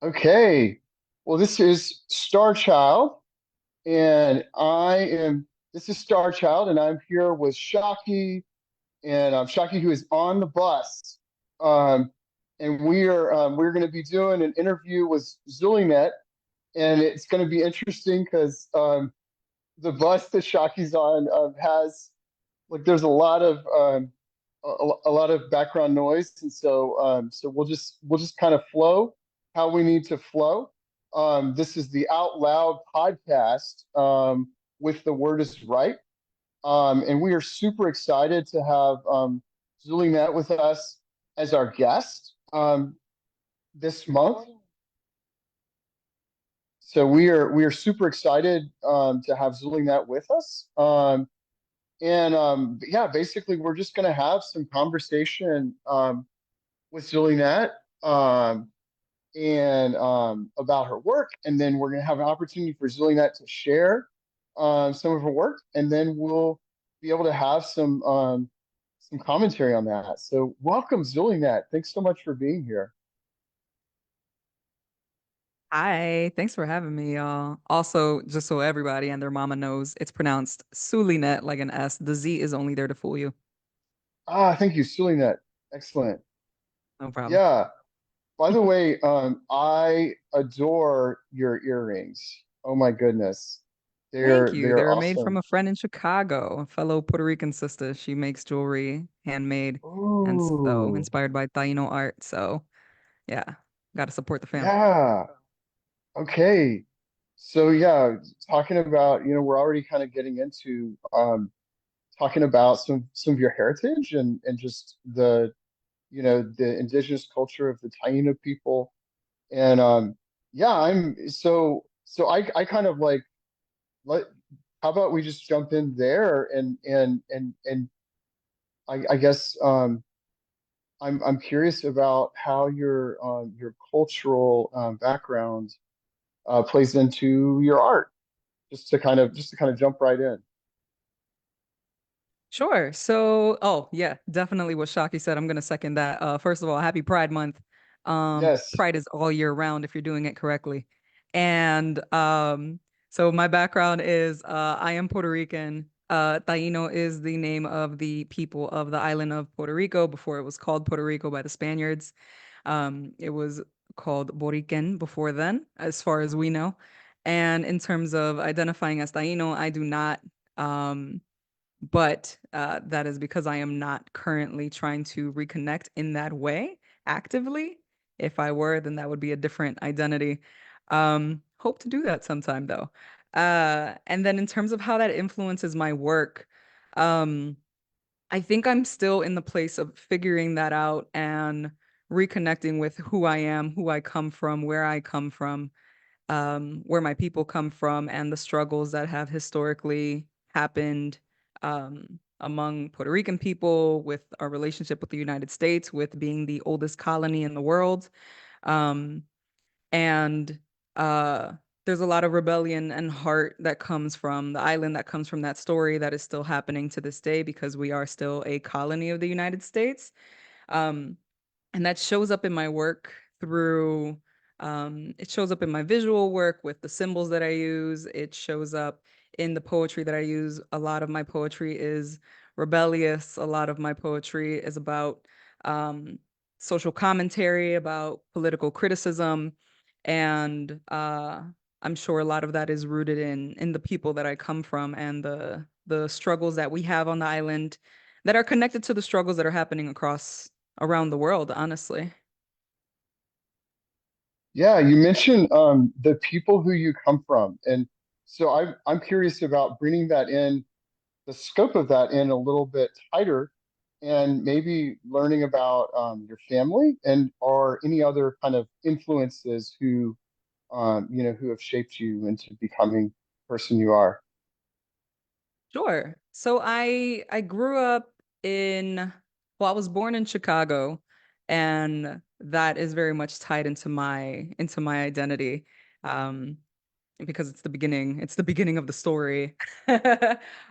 Okay. Well, this is Starchild, and this is Starchild, and I'm here with Shockie, and Shockie, who is on the bus. Um, and we're going to be doing an interview with Zulynette, and it's going to be interesting because the bus that Shockie's on has like there's a lot of a lot of background noise, and so we'll just kind of flow how we need to flow. This is the Out Loud podcast with The Word is Right, and we are super excited to have Zulynette with us as our guest this month. So we are super excited to have Zulynette with us. Yeah, basically, we're just going to have some conversation with Zulynette and about her work. And then we're going to have an opportunity for Zulynette to share some of her work. And then we'll be able to have some commentary on that. So, welcome, Zulynette. Thanks so much for being here. Hi, thanks for having me, y'all. Also, just so everybody and their mama knows, it's pronounced Sulinet like an S. The Z is only there to fool you. Thank you, Zulynette. Excellent. No problem. Yeah. By the way, I adore your earrings. Oh my goodness. Thank They you. They are were made from awesome. a friend in Chicago, a fellow Puerto Rican sister. She makes jewelry, handmade, and so Ooh, inspired by Taino art. So, yeah, got to support the fam. yeah. Okay. So yeah, talking about, we're already kind of getting into talking about some of your heritage and just the indigenous culture of the Taíno people. And yeah, I kind of like let how about we just jump in there and I guess I'm curious about how your cultural background plays into your art. Just to kind of jump right in. Sure. So, oh yeah, definitely what Shaki said. I'm gonna second that. First of all, happy Pride Month. Yes. Pride is all year round if you're doing it correctly. And so my background is I am Puerto Rican. Taino is the name of the people of the island of Puerto Rico before it was called Puerto Rico by the Spaniards. It was called Borican before then, as far as we know. And in terms of identifying as Taino, I do not. Um, but that is because I am not currently trying to reconnect in that way actively. If I were, then that would be a different identity. Hope to do that sometime though. And then in terms of how that influences my work, um, I think I'm still in the place of figuring that out and reconnecting with who I am, who I come from, where my people come from, and the struggles that have historically happened among Puerto Rican people with our relationship with the United States, with being the oldest colony in the world. Um, and uh, there's a lot of rebellion and heart that comes from the island, that comes from that story that is still happening to this day because we are still a colony of the United States. Um, and that shows up in my work through it shows up in my visual work with the symbols that I use. It shows up in the poetry that I use. A lot of my poetry is rebellious. A lot of my poetry is about um, social commentary, about political criticism, and I'm sure a lot of that is rooted in the people that I come from and the struggles that we have on the island that are connected to the struggles that are happening across around the world, honestly. Yeah, you mentioned the people who you come from, and so I'm curious about bringing that in, the scope of that in a little bit tighter, and maybe learning about your family and or any other kind of influences who have shaped you into becoming the person you are. Sure. So I grew up I was born in Chicago, and that is very much tied into my identity. Um, because it's the beginning of the story.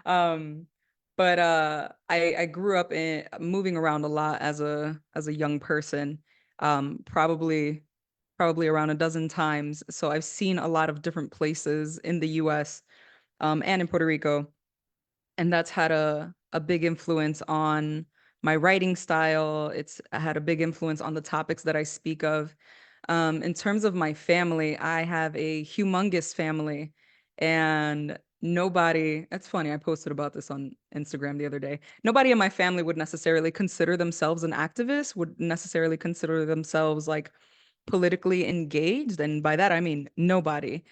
Um, but I grew up moving around a lot as a young person. Probably probably around a dozen times. So I've seen a lot of different places in the US, and in Puerto Rico. And that's had a big influence on my writing style. It's had a big influence on the topics that I speak of. In terms of my family, I have a humongous family, and nobody, that's funny, I posted about this on Instagram the other day. Nobody in my family would necessarily consider themselves an activist, would necessarily consider themselves like politically engaged. And by that, I mean nobody.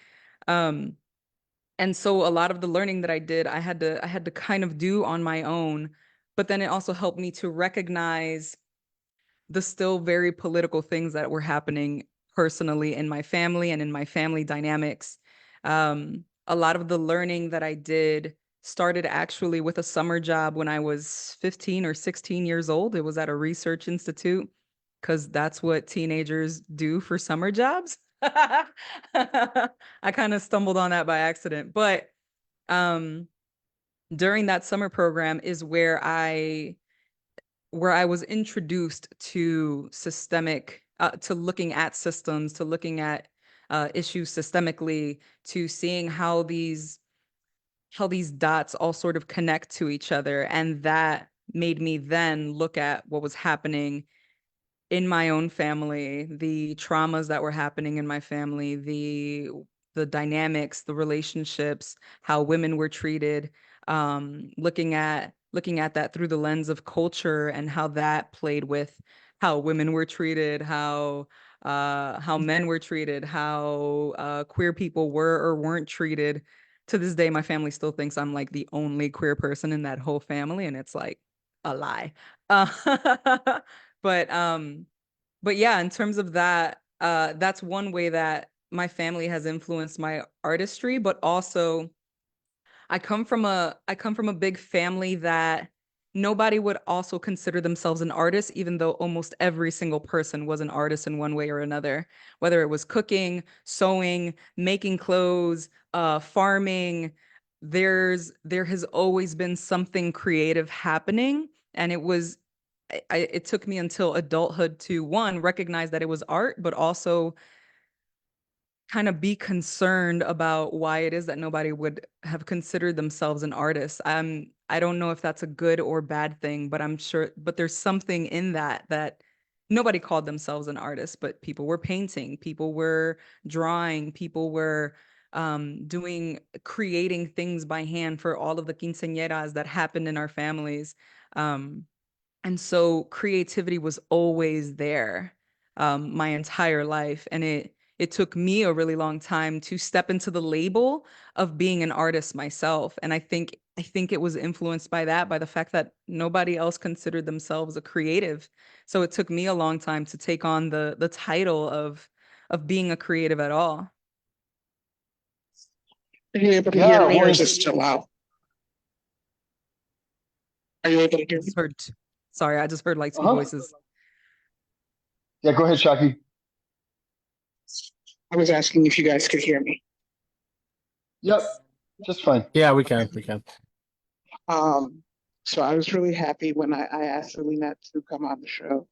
Um, and so a lot of the learning that I did, I had to kind of do on my own, but then it also helped me to recognize the still very political things that were happening personally in my family and in my family dynamics. A lot of the learning that I did started actually with a summer job when I was 15 or 16 years old. It was at a research institute because that's what teenagers do for summer jobs. I kind of stumbled on that by accident, but um, during that summer program is where I was introduced to systemic, to looking at systems, to looking at issues systemically, to seeing how these dots all sort of connect to each other, and that made me then look at what was happening in my own family, the traumas that were happening in my family, the dynamics, the relationships, how women were treated, looking at that through the lens of culture and how that played with how women were treated, how men were treated, how queer people were or weren't treated. To this day, my family still thinks I'm like the only queer person in that whole family, and it's like a lie. Uh, but um, but yeah, in terms of that, that's one way that my family has influenced my artistry, but also I come from a big family that nobody would also consider themselves an artist, even though almost every single person was an artist in one way or another, whether it was cooking, sewing, making clothes, farming. There has always been something creative happening, and it took me until adulthood to one recognize that it was art, but also kind of be concerned about why it is that nobody would have considered themselves an artist. I don't know if that's a good or bad thing, but I'm sure, but there's something in that nobody called themselves an artist, but people were painting, people were drawing, people were creating things by hand for all of the quinceañeras that happened in our families. Um, and so creativity was always there, my entire life. And it took me a really long time to step into the label of being an artist myself. And I think it was influenced by that, by the fact that nobody else considered themselves a creative. So it took me a long time to take on the title of being a creative at all. Are you able to hear Yeah, me well, or is it still loud? Are you able to I hear me? just heard, sorry, I just heard like two uh-huh. voices. Yeah, go ahead, Shaki. I was asking if you guys could hear me. Yep, just fine. Yeah, we can. We can. Um, so I was really happy when I asked Zulynette to come on the show.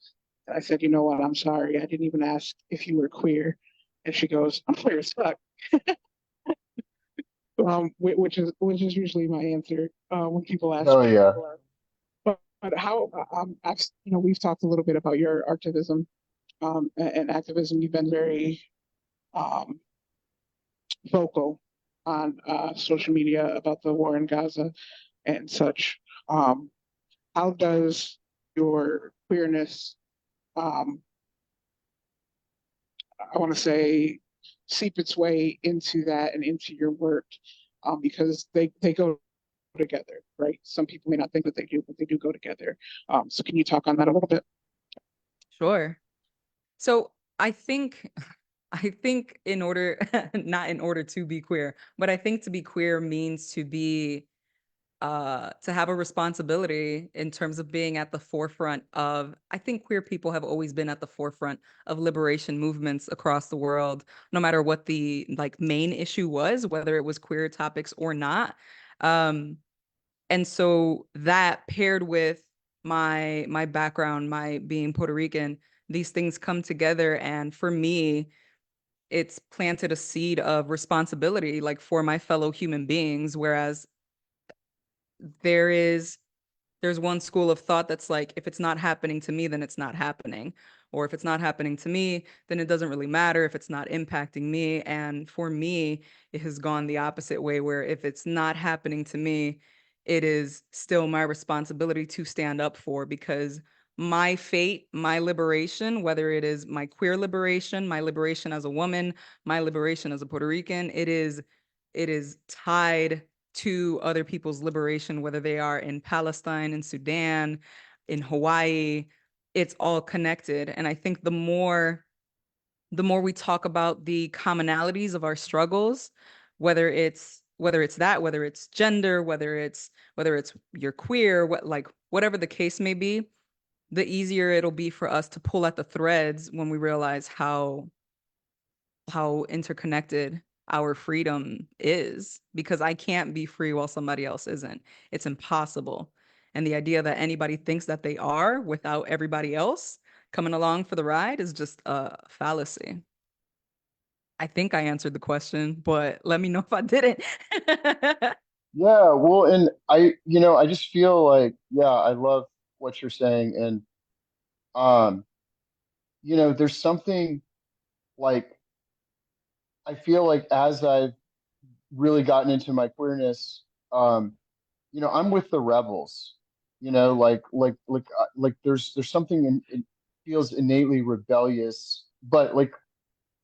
I said, you know what, I'm sorry. I didn't even ask if you were queer. And she goes, I'm queer as fuck. Which is usually my answer when people ask Hell me. yeah. But how we've talked a little bit about your activism and activism. You've been very um, vocal on social media about the war in Gaza and such. Um, how does your queerness, um, I want to say, seep its way into that and into your work? Because they go together, right? Some people may not think that they do, but they do go together. So can you talk on that a little bit? Sure. So I think in order not in order to be queer, but I think to be queer means to have a responsibility in terms of being at the forefront of. I think queer people have always been at the forefront of liberation movements across the world, no matter what the like main issue was, whether it was queer topics or not. Um, and so that paired with my background, my being Puerto Rican, these things come together. And for me, it's planted a seed of responsibility, like for my fellow human beings. Whereas there is there's one school of thought that's like, if it's not happening to me, then it's not happening. Or if it's not happening to me, then it doesn't really matter if it's not impacting me. And for me, it has gone the opposite way, where if it's not happening to me, it is still my responsibility to stand up for, because my fate, my liberation, whether it is my queer liberation, my liberation as a woman, my liberation as a Puerto Rican, it is tied to other people's liberation, whether they are in Palestine, in Sudan, in Hawaii. It's all connected. And I think the more we talk about the commonalities of our struggles, whether it's gender, whether it's you're queer, whatever the case may be, the easier it'll be for us to pull at the threads when we realize how interconnected our freedom is, because I can't be free while somebody else isn't. It's impossible. And the idea that anybody thinks that they are without everybody else coming along for the ride is just a fallacy. I think I answered the question, but let me know if I didn't. Yeah, well, and I just feel like, yeah, I love what you're saying. And, um, there's something like, I feel like as I've really gotten into my queerness, um, I'm with the rebels, like there's something it feels innately rebellious, but like,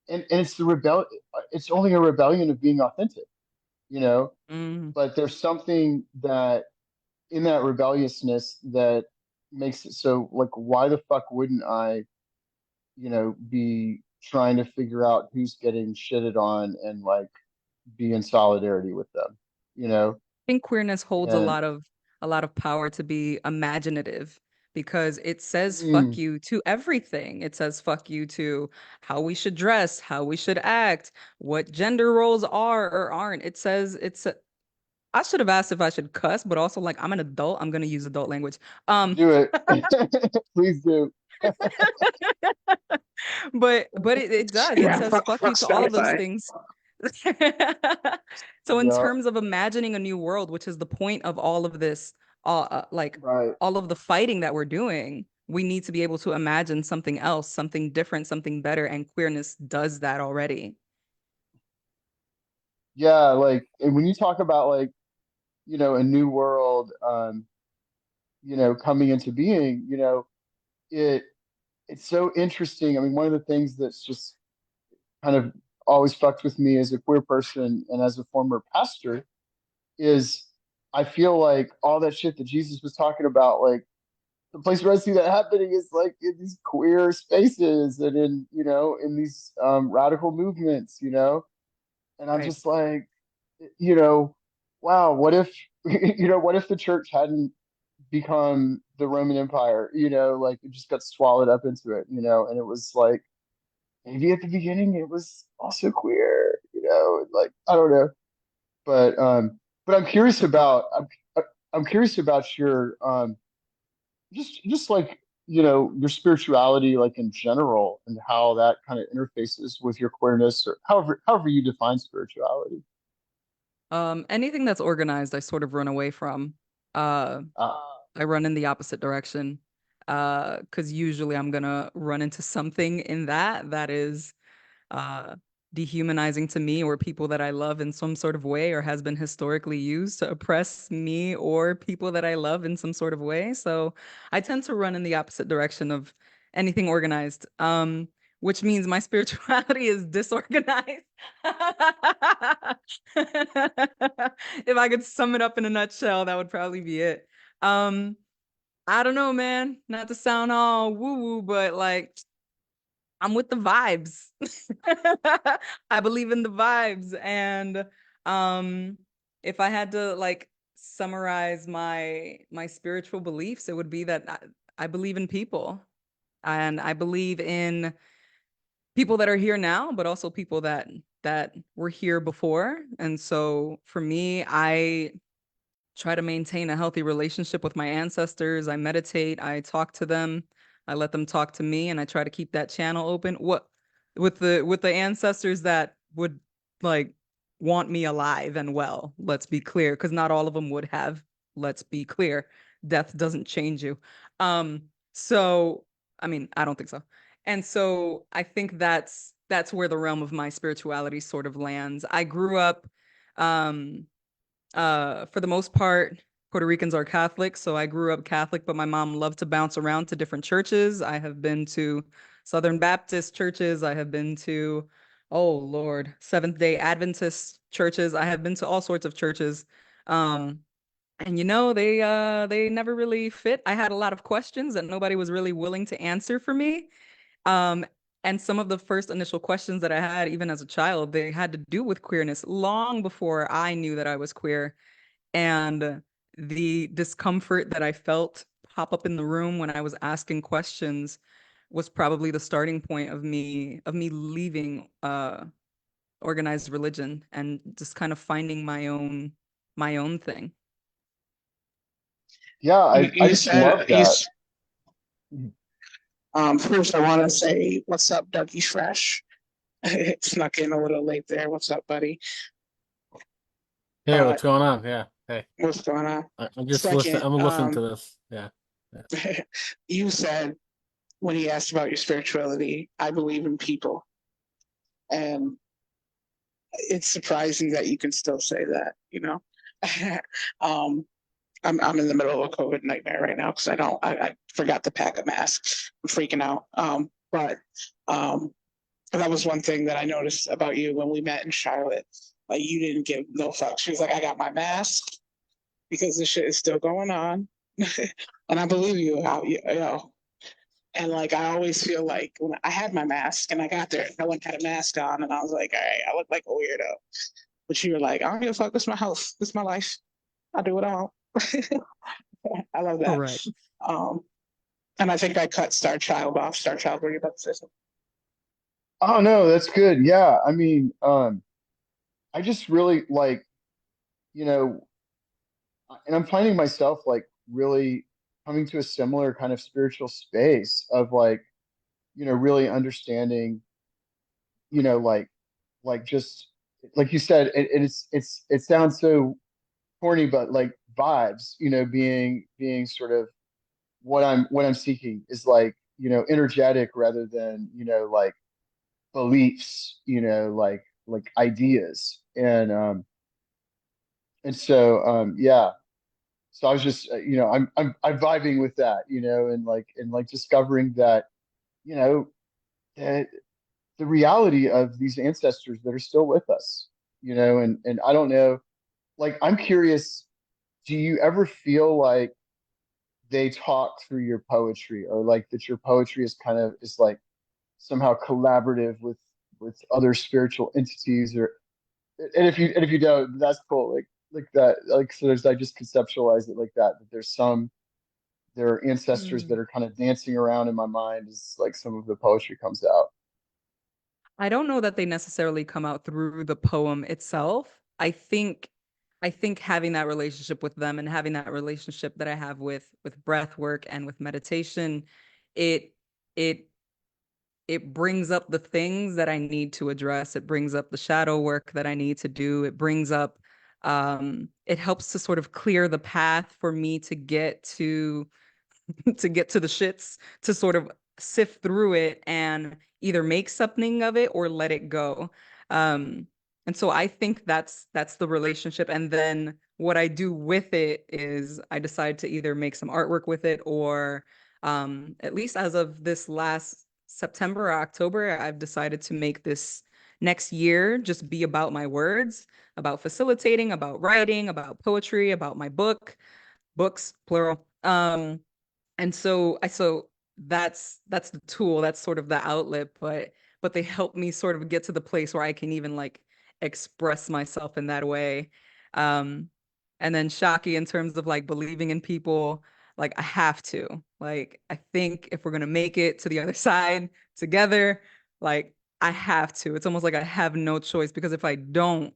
and it's only a rebellion of being authentic, you know, Mm. but there's something that in that rebelliousness that makes it so, like, why the fuck wouldn't I, be trying to figure out who's getting shitted on and like be in solidarity with them, you know? Think queerness holds a And lot of power to be imaginative, because it says fuck mm, you to everything. It says fuck you to how we should dress, how we should act, what gender roles are or aren't. I should have asked if I should cuss, but also, like, I'm an adult. I'm gonna use adult language. Um, do it. Please do. but it does. It Yeah, says fuck, fuck you fuck to all of those Spotify. things. So in Yeah, terms of imagining a new world, which is the point of all of this, like right. all of the fighting that we're doing, we need to be able to imagine something else, something different, something better, and queerness does that already. Yeah, like, and when you talk about like, a new world, coming into being, it it's so interesting. I mean, one of the things that's just kind of always fucked with me as a queer person and as a former pastor is I feel like all that shit that Jesus was talking about, like the place where I see that happening is like in these queer spaces and in these radical movements, and I'm Right. just like, you know, wow, what if, what if the church hadn't become the Roman Empire, like it just got swallowed up into it, and it was like, maybe at the beginning it was also queer, like, I don't know. But I'm curious about your, just like, your spirituality, like in general, and how that kind of interfaces with your queerness, or however you define spirituality. Anything that's organized, I sort of run away from. Uh, Uh, I run in the opposite direction. Because usually I'm gonna run into something in that is uh dehumanizing to me or people that I love in some sort of way, or has been historically used to oppress me or people that I love in some sort of way. So I tend to run in the opposite direction of anything organized. Which means my spirituality is disorganized. If I could sum it up in a nutshell, that would probably be it. Um, I don't know, man. Not to sound all woo-woo, but like I'm with the vibes. I believe in the vibes. And um if I had to like summarize my spiritual beliefs, it would be that I believe in people. And I believe in people that are here now, but also people that were here before. And so for me, I try to maintain a healthy relationship with my ancestors. I meditate, I talk to them, I let them talk to me, and I try to keep that channel open. with the ancestors that would like want me alive and well. Let's be clear, because not all of them would have. Let's be clear. Death doesn't change you. So I mean, I don't think so. And so I think that's where the realm of my spirituality sort of lands. I grew up um for the most part, Puerto Ricans are Catholic, so I grew up Catholic, but my mom loved to bounce around to different churches. I have been to Southern Baptist churches. I have been to, oh Lord, Seventh-day Adventist churches. I have been to all sorts of churches. Um, and they never really fit. I had a lot of questions that nobody was really willing to answer for me. Um, and some of the first initial questions that I had, even as a child, they had to do with queerness long before I knew that I was queer. And the discomfort that I felt pop up in the room when I was asking questions was probably the starting point of me leaving organized religion and just kind of finding my own thing. Yeah, I You just said love that. first I want to say what's up, Dougie Fresh. Snuck in a little late there. What's up, buddy? Hey, what's But going on? Yeah. Hey, what's going on? I'm just listening. Second, I'm listening to this. Yeah. Yeah. you said when he asked about your spirituality, I believe in people, and it's surprising that you can still say that. um, I'm in the middle of a COVID nightmare right now because I forgot to pack a mask. I'm freaking out. But that was one thing that I noticed about you when we met in Charlotte. Like you didn't give no fuck. She was like, I got my mask because this shit is still going on. And I believe you, And like I always feel like when I had my mask and I got there, no one had a mask on, and I was like, all right, I look like a weirdo. But you were like, I don't give a fuck. This is my house. This is my life. I do what I want. I love that. Correct. And I think I cut Starchild off. Starchild, were you about to say something? Oh no, that's good. Yeah, I mean, I just really like, you know, and I'm finding myself like really coming to a similar kind of spiritual space of like, really understanding, you know, like just like you said, it sounds so corny, but like vibes, being sort of what I'm seeking is like, energetic rather than, like beliefs, like ideas. And yeah. So I was just, I'm vibing with that, and like discovering that, you know, that the reality of these ancestors that are still with us, and I don't know, like I'm curious, do you ever feel like they talk through your poetry, or like that your poetry is like somehow collaborative with other spiritual entities, or and if you don't, that's cool. Like that, like so there's, I just conceptualize it like that there are ancestors that Mm. are kind of dancing around in my mind as like some of the poetry comes out. I don't know that they necessarily come out through the poem itself. I think having that relationship with them and having that relationship that I have with breath work and with meditation, it it it brings up the things that I need to address. It brings up the shadow work that I need to do. It helps to sort of clear the path for me to get to to get to the shits, to sort of sift through it and either make something of it or let it go. Um, and so I think that's the relationship. And then what I do with it is I decide to either make some artwork with it, or at least as of this last September or October, I've decided to make this next year just be about my words, about facilitating, about writing, about poetry, about my books, plural. And so that's the tool, that's sort of the outlet, but they help me sort of get to the place where I can even like express myself in that way. Um, and then Shockie, in terms of like believing in people, like I have to. Like I think if we're gonna make it to the other side together, like I have to. It's almost like I have no choice, because if I don't,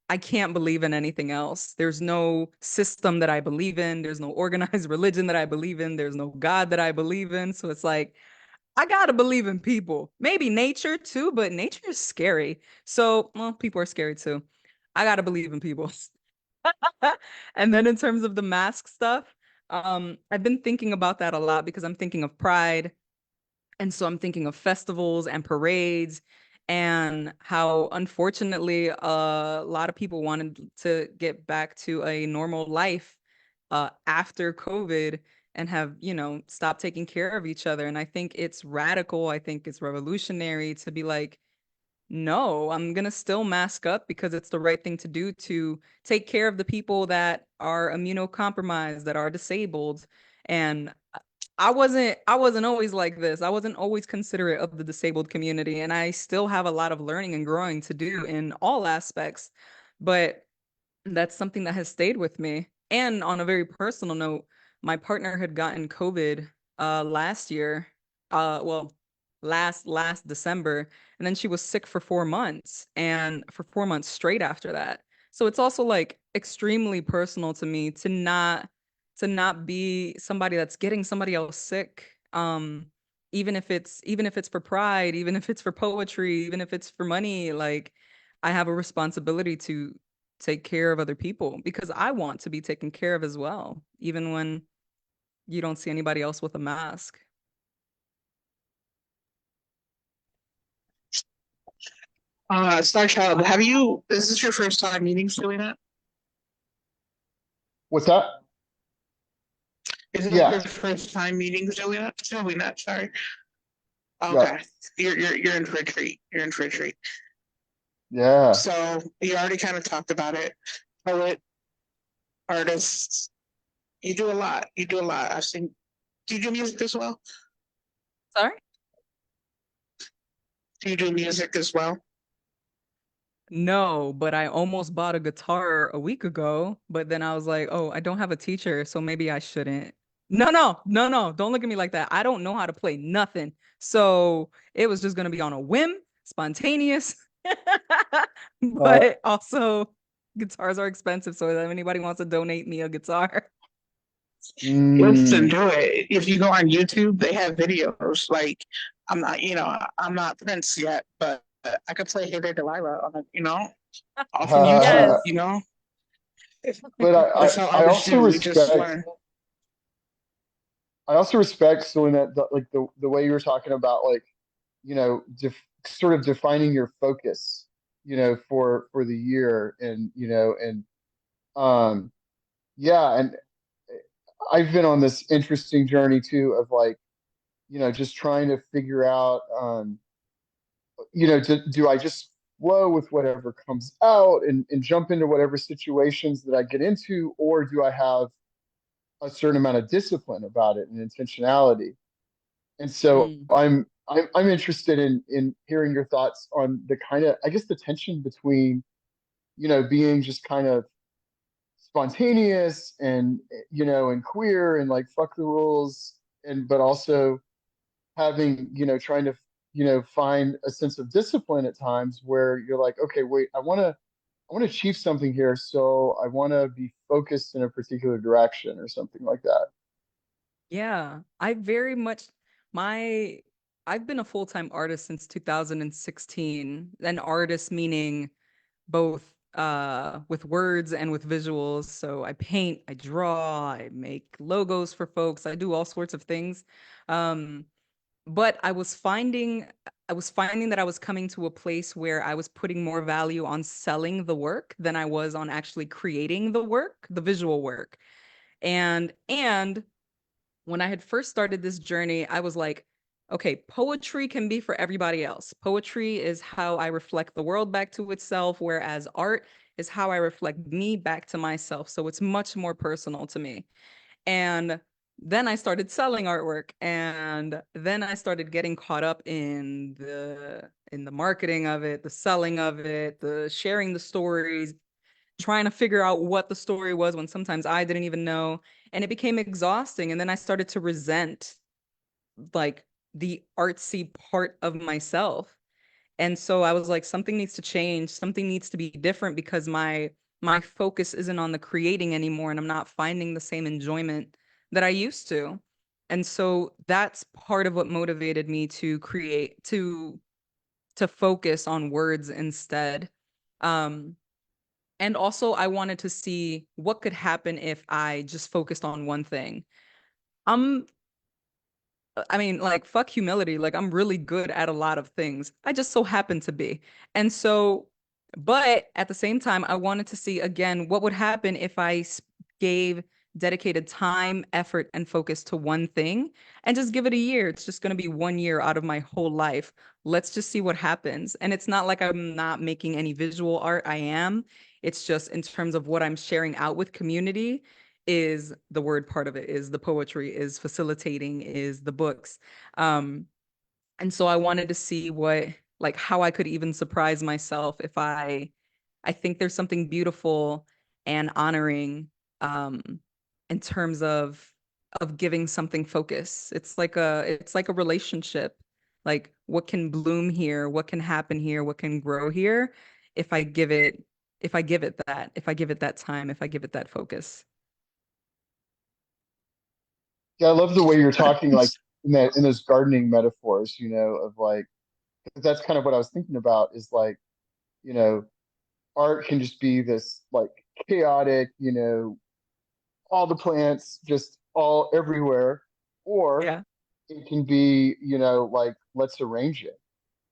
I can't believe in anything else. There's no system that I believe in. There's no organized religion that I believe in. There's no God that I believe in. So it's like, I gotta believe in people. Maybe nature too, but nature is scary. So, well, people are scary too. I gotta believe in people. And then in terms of the mask stuff, I've been thinking about that a lot because I'm thinking of Pride. And so I'm thinking of festivals and parades and how unfortunately a lot of people wanted to get back to a normal life after COVID and have, stopped taking care of each other. And I think it's radical. I think it's revolutionary to be like, no, I'm gonna still mask up because it's the right thing to do to take care of the people that are immunocompromised, that are disabled. And I wasn't always like this. I wasn't always considerate of the disabled community, and I still have a lot of learning and growing to do in all aspects. But that's something that has stayed with me. And on a very personal note, my partner had gotten COVID last year. Well, last December, and then she was sick for 4 months and for 4 months straight after that. So it's also like extremely personal to me to not be somebody that's getting somebody else sick. Even if it's for pride, even if it's for poetry, even if it's for money, like I have a responsibility to take care of other people because I want to be taken care of as well, even when you don't see anybody else with a mask. Starchild, is this your first time meeting Zulynette? What's that? Is this your Yeah, first time meeting Zulynette? Zulynette, sorry. yeah, Okay. You're in for a treat. You're in for a treat. yeah. So you already kind of talked about it. Poet, artist, you do a lot. You do a lot. I've seen, do you do music as well? Sorry? Do you do music as well? No, but I almost bought a guitar a week ago, but then I was like, oh, I don't have a teacher, so maybe I shouldn't. No, no, no, no. Don't look at me like that. I don't know how to play nothing. So it was just gonna be on a whim, spontaneous. Uh, But also guitars are expensive, so if anybody wants to donate me a guitar. Listen, mm, do it. If you go on YouTube, they have videos. Like, I'm not Prince yet, but I could play Hey There Delilah on off of YouTube, Yes. but That's how I artists also do. We just respect learn. Celine, that like the way you were talking about, like, sort of defining your focus, for the year, and um yeah, and I've been on this interesting journey too of, like, just trying to figure out, do I just flow with whatever comes out and jump into whatever situations that I get into, or do I have a certain amount of discipline about it and intentionality? And so Mm. I'm interested in hearing your thoughts on the kind of, I guess, the tension between, being just kind of spontaneous and, and queer and like fuck the rules, and but also having, trying to, find a sense of discipline at times where you're like, okay, wait, I want to achieve something here, so I want to be focused in a particular direction or something like that. Yeah, I very much my I've been a full-time artist since 2016. An artist meaning both with words and with visuals. So I paint, I draw, I make logos for folks, I do all sorts of things. Um, but I was finding that I was coming to a place where I was putting more value on selling the work than I was on actually creating the work, the visual work. And when I had first started this journey, I was like, okay, poetry can be for everybody else. Poetry is how I reflect the world back to itself, whereas art is how I reflect me back to myself. So it's much more personal to me. And then I started selling artwork, and then I started getting caught up in the marketing of it, the selling of it, the sharing the stories, trying to figure out what the story was when sometimes I didn't even know. And it became exhausting. And then I started to resent like the artsy part of myself. And so I was like, something needs to change, something needs to be different because my focus isn't on the creating anymore, and I'm not finding the same enjoyment that I used to. And so that's part of what motivated me to create, to focus on words instead. Um, and also I wanted to see what could happen if I just focused on one thing. I'm I mean, like, fuck humility. Like, I'm really good at a lot of things. I just so happen to be. And so, but at the same time, I wanted to see again what would happen if gave dedicated time, effort, and focus to one thing and just give it a year. It's just going to be 1 year out of my whole life. Let's just see what happens. And it's not like I'm not making any visual art. I am. It's just in terms of what I'm sharing out with community is the word part of it, is the poetry, is facilitating, is the books. And so I wanted to see what, like, how I could even surprise myself if I think there's something beautiful and honoring um in terms of giving something focus. It's like a relationship. Like, what can bloom here, what can happen here, what can grow here if I give it if I give it that, if I give it that time, if I give it that focus. Yeah, I love the way you're talking, like in those gardening metaphors, of like, 'cause that's kind of what I was thinking about is like, you know, art can just be this like chaotic, all the plants just all everywhere, or Yeah. it can be, like let's arrange it.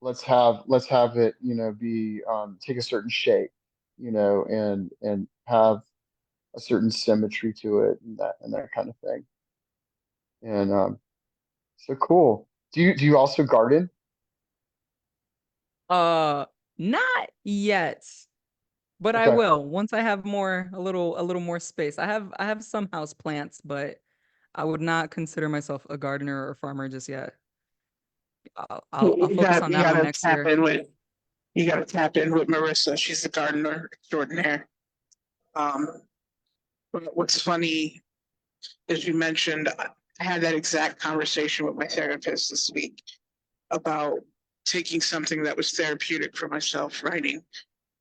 Let's have it, be take a certain shape, and have a certain symmetry to it and that kind of thing. And so cool. Do you also garden? Uh, Not yet, but I Okay. will once I have a little more space. I have some house plants, but I would not consider myself a gardener or farmer just yet. I'll You focus got on you that one gotta next tap year. in with you gotta tap in with Marissa. She's the gardener extraordinaire. Um, but what's funny is you mentioned I had that exact conversation with my therapist this week about taking something that was therapeutic for myself, writing,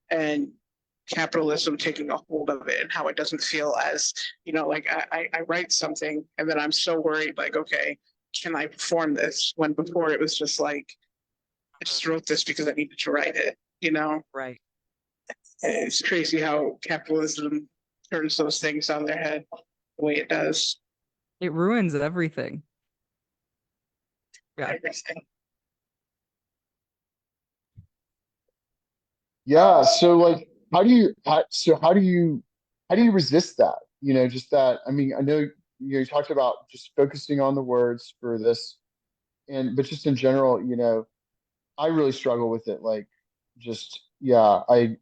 and capitalism taking a hold of it and how it doesn't feel as, like I write something and then I'm so worried, like, okay, can I perform this? When before it was just like, I just wrote this because I needed to write it. Right. It's crazy how capitalism turns those things on their head the way it does. It ruins everything. Yeah. Everything. Yeah. So like, how do you resist that? Just that. I mean, I know you talked about just focusing on the words for this, but just in general, I really struggle with it. Like, just yeah, I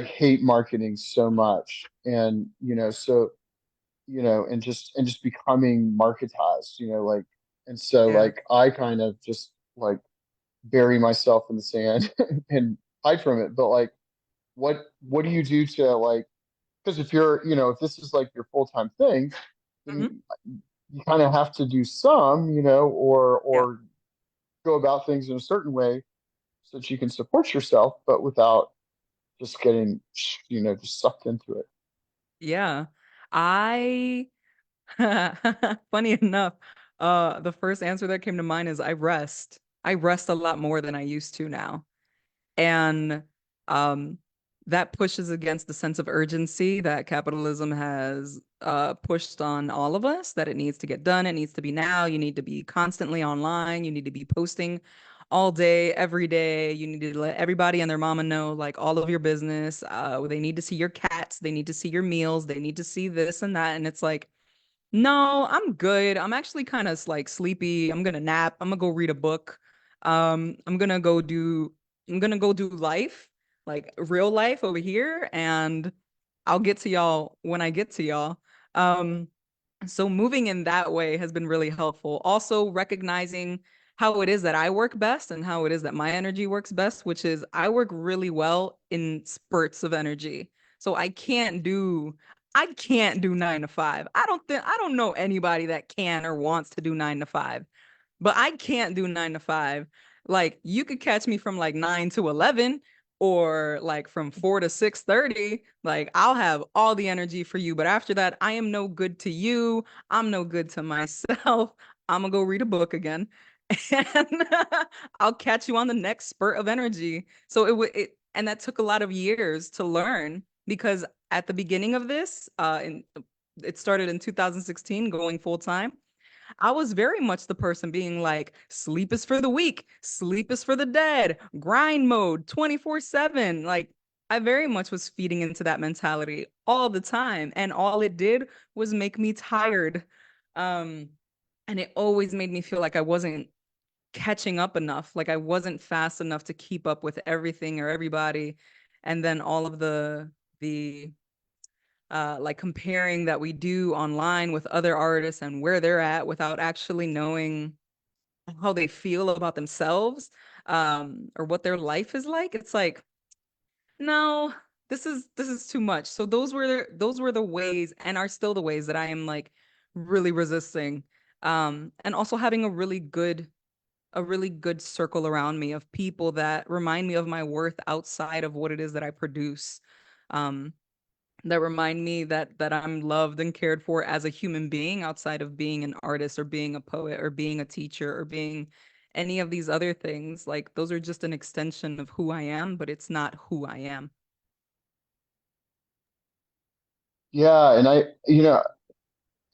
hate marketing so much, and and just becoming marketized, like, and so Yeah. like I kind of just like bury myself in the sand and hide from it. But like, what do you do to like? Because if this is like your full-time thing, Mhm. then you kind of have to do some, or Yeah. go about things in a certain way so that you can support yourself, but without just getting, just sucked into it. Yeah. I Funny enough, the first answer that came to mind is I rest. I rest a lot more than I used to now. And um, that pushes against the sense of urgency that capitalism has pushed on all of us, that it needs to get done. It needs to be now. You need to be constantly online. You need to be posting all day, every day. You need to let everybody and their mama know, like, all of your business. They need to see your cats. They need to see your meals. They need to see this and that. And it's like, no, I'm good. I'm actually kind of like sleepy. I'm gonna nap. I'm gonna go read a book. I'm gonna go do life, like real life over here, and I'll get to y'all when I get to y'all. Um, so moving in that way has been really helpful. Also recognizing how it is that I work best and how it is that my energy works best, which is I work really well in spurts of energy. So I can't do 9 to 5. I don't know anybody that can or wants to do 9 to 5, but I can't do 9 to 5. Like, you could catch me from like 9 to 11, or like from 4 to 6:30, like I'll have all the energy for you. But after that, I am no good to you. I'm no good to myself. I'm gonna go read a book again. And I'll catch you on the next spurt of energy. So and that took a lot of years to learn because at the beginning of this, it started in 2016, going full time. I was very much the person being like, sleep is for the weak, sleep is for the dead, grind mode 24/7. Like, I very much was feeding into that mentality all the time. And all it did was make me tired. Um, and it always made me feel like I wasn't catching up enough, like I wasn't fast enough to keep up with everything or everybody. And then all of the like comparing that we do online with other artists and where they're at without actually knowing how they feel about themselves, or what their life is like. It's like, no, this is too much. So those were the ways and are still the ways that I am like really resisting. And also having a really good circle around me of people that remind me of my worth outside of what it is that I produce. Um, that remind me that I'm loved and cared for as a human being outside of being an artist or being a poet or being a teacher or being any of these other things. Like those are just an extension of who I am, but it's not who I am. Yeah, and I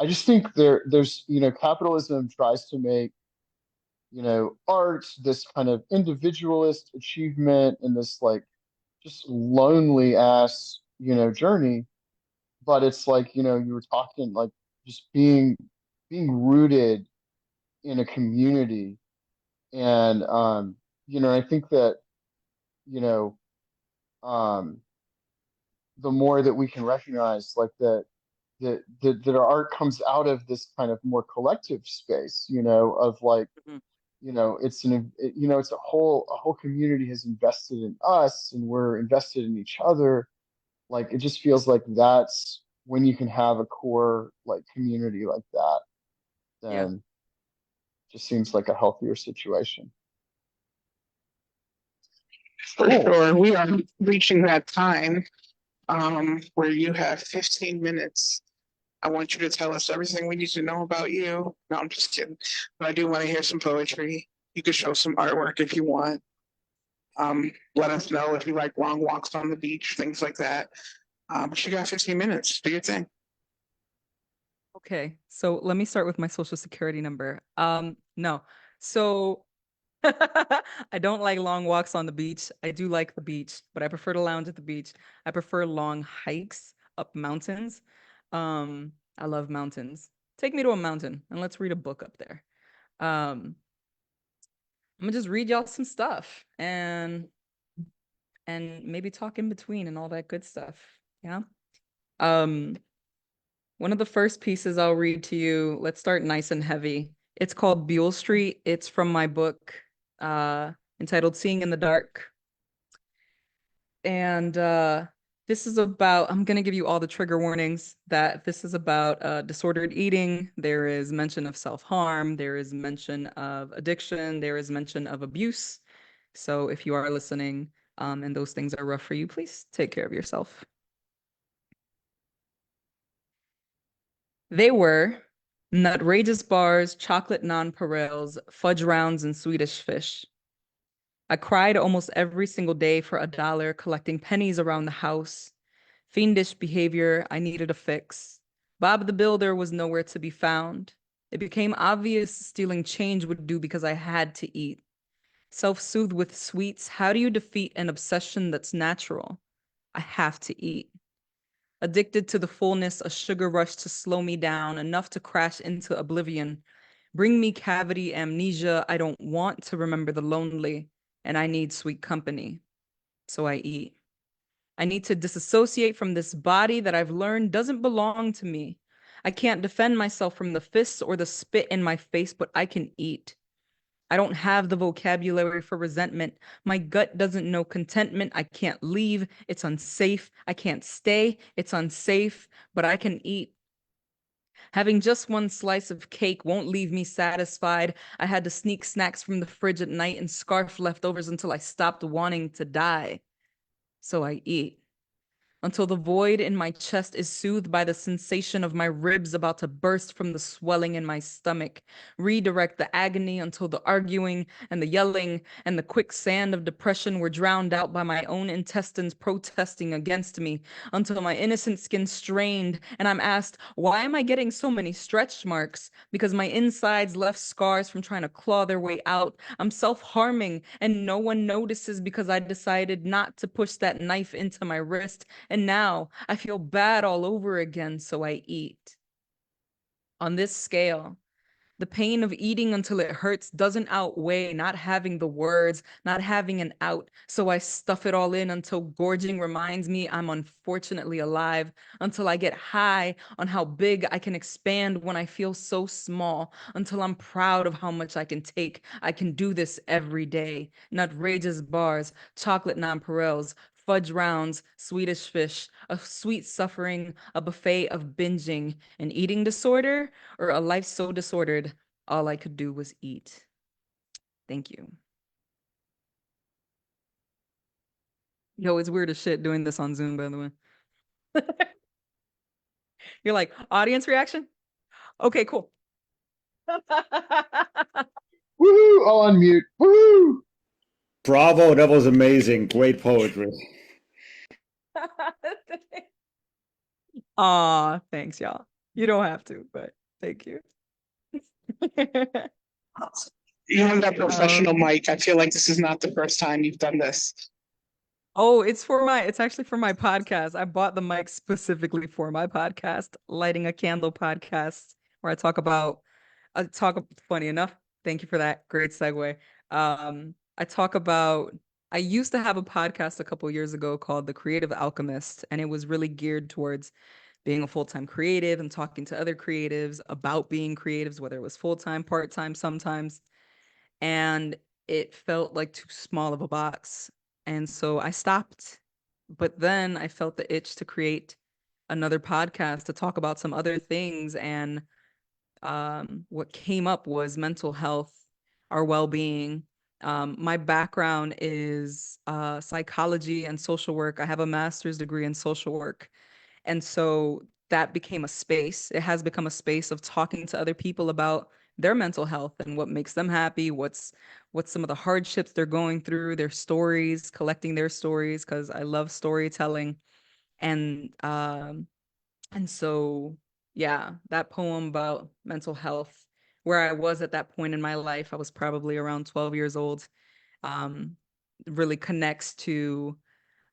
just think there's capitalism tries to make, art this kind of individualist achievement and this like just lonely ass, journey. But it's like, you were talking like just being rooted in a community. And I think that, you know, um the more that we can recognize like that our art comes out of this kind of more collective space, of like, Mhm. it's a whole community has invested in us and we're invested in each other. Like it just feels like that's when you can have a core like community like that, Yeah. then just seems like a healthier situation. For Cool. sure. We are reaching that time where you have 15 minutes. I want you to tell us everything we need to know about you. No, I'm just kidding. But I do want to hear some poetry. You could show some artwork if you want. Let us know if you like long walks on the beach, things like that. But you got 15 minutes. Do your thing. Okay. So let me start with my social security number. No. So I don't like long walks on the beach. I do like the beach, but I prefer to lounge at the beach. I prefer long hikes up mountains. I love mountains. Take me to a mountain and let's read a book up there. Um, I'm gonna just read y'all some stuff and maybe talk in between and all that good stuff. Yeah. Um, One of the first pieces I'll read to you, let's start nice and heavy. It's called Buell Street. It's from my book, uh, entitled Seeing in the Dark. And this is about, I'm going to give you all the trigger warnings that this is about disordered eating. There is mention of self-harm. There is mention of addiction. There is mention of abuse. So if you are listening, and those things are rough for you, please take care of yourself. They were nutrageous bars, chocolate nonpareils, fudge rounds, and Swedish fish. I cried almost every single day for $1, collecting pennies around the house. Fiendish behavior, I needed a fix. Bob the Builder was nowhere to be found. It became obvious stealing change would do because I had to eat. Self-soothed with sweets, how do you defeat an obsession that's natural? I have to eat. Addicted to the fullness, a sugar rush to slow me down, enough to crash into oblivion. Bring me cavity amnesia. I don't want to remember the lonely, and I need sweet company. So I eat. I need to disassociate from this body that I've learned doesn't belong to me. I can't defend myself from the fists or the spit in my face, but I can eat. I don't have the vocabulary for resentment. My gut doesn't know contentment. I can't leave. It's unsafe. I can't stay. It's unsafe, but I can eat. Having just one slice of cake won't leave me satisfied. I had to sneak snacks from the fridge at night and scarf leftovers until I stopped wanting to die. so I eat. Until the void in my chest is soothed by the sensation of my ribs about to burst from the swelling in my stomach. Redirect the agony until the arguing and the yelling and the quicksand of depression were drowned out by my own intestines protesting against me, until my innocent skin strained and I'm asked, why am I getting so many stretch marks? Because my insides left scars from trying to claw their way out. I'm self-harming and no one notices because I decided not to push that knife into my wrist. And now I feel bad all over again, so I eat. On this scale, the pain of eating until it hurts doesn't outweigh not having the words, not having an out. So I stuff it all in until gorging reminds me I'm unfortunately alive, until I get high on how big I can expand when I feel so small, until I'm proud of how much I can take. I can do this every day. Nutrageous bars, chocolate nonpareils, fudge rounds, Swedish fish, a sweet suffering, a buffet of binging, an eating disorder, or a life so disordered, all I could do was eat. Thank you. Yo, it's weird as shit doing this on Zoom, by the way. You're like, audience reaction? Okay, cool. Woohoo! All on mute. Woohoo! Bravo, that was amazing. Great poetry. Aw, thanks, y'all. You don't have to, but thank you. You have that professional mic. I feel like this is not the first time you've done this. Oh, it's actually for my podcast. I bought the mic specifically for my podcast, Lighting a Candle podcast, where funny enough, thank you for that. Great segue. I talk about, I used to have a podcast a couple years ago called The Creative Alchemist, and it was really geared towards being a full-time creative and talking to other creatives about being creatives, whether it was full-time, part-time, sometimes. And it felt like too small of a box. And so I stopped. But then I felt the itch to create another podcast to talk about some other things. And what came up was mental health, our well-being. My background is psychology and social work. I have a master's degree in social work. And so that became a space. It has become a space of talking to other people about their mental health and what makes them happy, what's some of the hardships they're going through, their stories, collecting their stories, because I love storytelling. And so yeah, that poem about mental health, where I was at that point in my life, I was probably around 12 years old, um, really connects to